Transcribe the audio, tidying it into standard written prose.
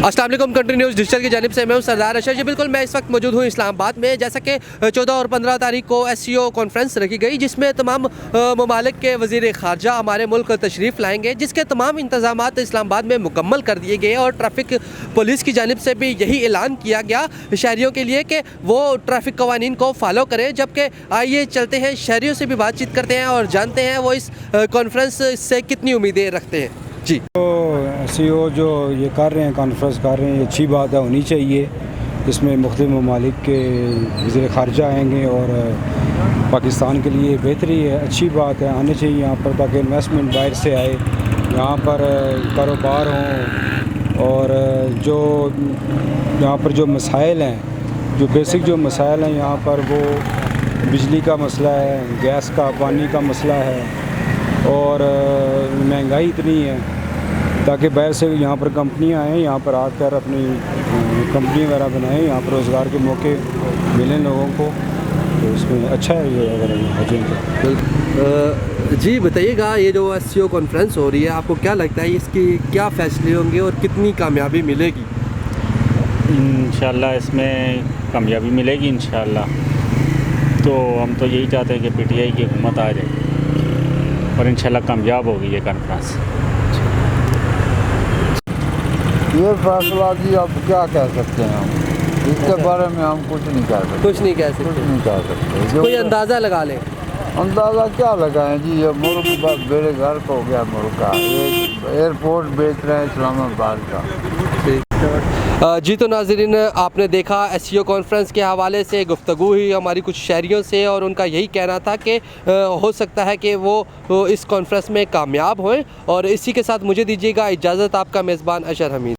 अस्सलाम वालेकुम। Country news digital की जानिब से मैं हूं सरदार अशर जी। बिल्कुल मैं इस वक्त मौजूद हूं इस्लामाबाद में। जैसा कि 14 और 15 तारीख को SCO कॉन्फ्रेंस रखी गई, जिसमें तमाम ममालिक के वज़ीर ख़ारजा हमारे मुल्क तशरीफ़ लाएंगे, जिसके तमाम इंतज़ामात इस्लामाबाद में मुकम्मल कर दिए गए और ट्रैफिक पुलिस की जानिब से भी यही ऐलान किया गया शहरियों के लिए कि वो ट्रैफिक कवानीन को फॉलो करें। जबकि आइए चलते हैं, शहरियों से भी बातचीत करते हैं और जानते हैं वो इस कॉन्फ्रेंस से कितनी उम्मीदें रखते हैं। जी तो SCO जो ये कर रहे हैं, कॉन्फ्रेंस कर रहे हैं, ये अच्छी बात है, होनी चाहिए। इसमें मुख्तलिफ ममालिक के वज़ीर ख़ारजा आएंगे और पाकिस्तान के लिए बेहतरी है, अच्छी बात है, आने चाहिए यहाँ पर ताकि इन्वेस्टमेंट बाहर से आए, यहाँ पर कारोबार हों और जो यहाँ पर जो मसाइल हैं, जो बेसिक जो मसाइल हैं यहाँ पर, वो बिजली का मसला है, गैस का, पानी का मसला है और महंगाई इतनी है, ताकि बाहर से यहाँ पर कंपनियाँ आएँ, यहाँ पर आकर अपनी कंपनी वगैरह बनाएं, यहाँ पर रोज़गार के मौके मिलें लोगों को। तो इसमें अच्छा है ये अगर हो। जी बताइएगा, ये जो SCO कॉन्फ्रेंस हो रही है, आपको क्या लगता है इसकी क्या फ़ैसले होंगे और कितनी कामयाबी मिलेगी? इंशाल्लाह इसमें कामयाबी मिलेगी इंशाल्लाह। तो हम तो यही चाहते हैं कि PTI की हुकूमत आ जाए और इंशाल्लाह कामयाब होगी ये कॉन्फ्रेंस। ये फैसला जी अब क्या कह सकते हैं हम, इसके बारे में हम कुछ नहीं कह सकते। कुछ नहीं कह सकते। कोई अंदाज़ा लगा लें। अंदाज़ा क्या लगाएं जी, ये मुल्क मेरे घर को हो गया मुल्क का, ये एयरपोर्ट बेच रहे हैं इस्लामाबाद का। जी तो नाज़रीन, आपने देखा SCO कॉन्फ्रेंस के हवाले से गुफ्तगू हुई हमारी कुछ शहरियों से और उनका यही कहना था कि हो सकता है कि वो इस कॉन्फ्रेंस में कामयाब हों। और इसी के साथ मुझे दीजिएगा इजाज़त, आपका मेज़बान अशर हमीद।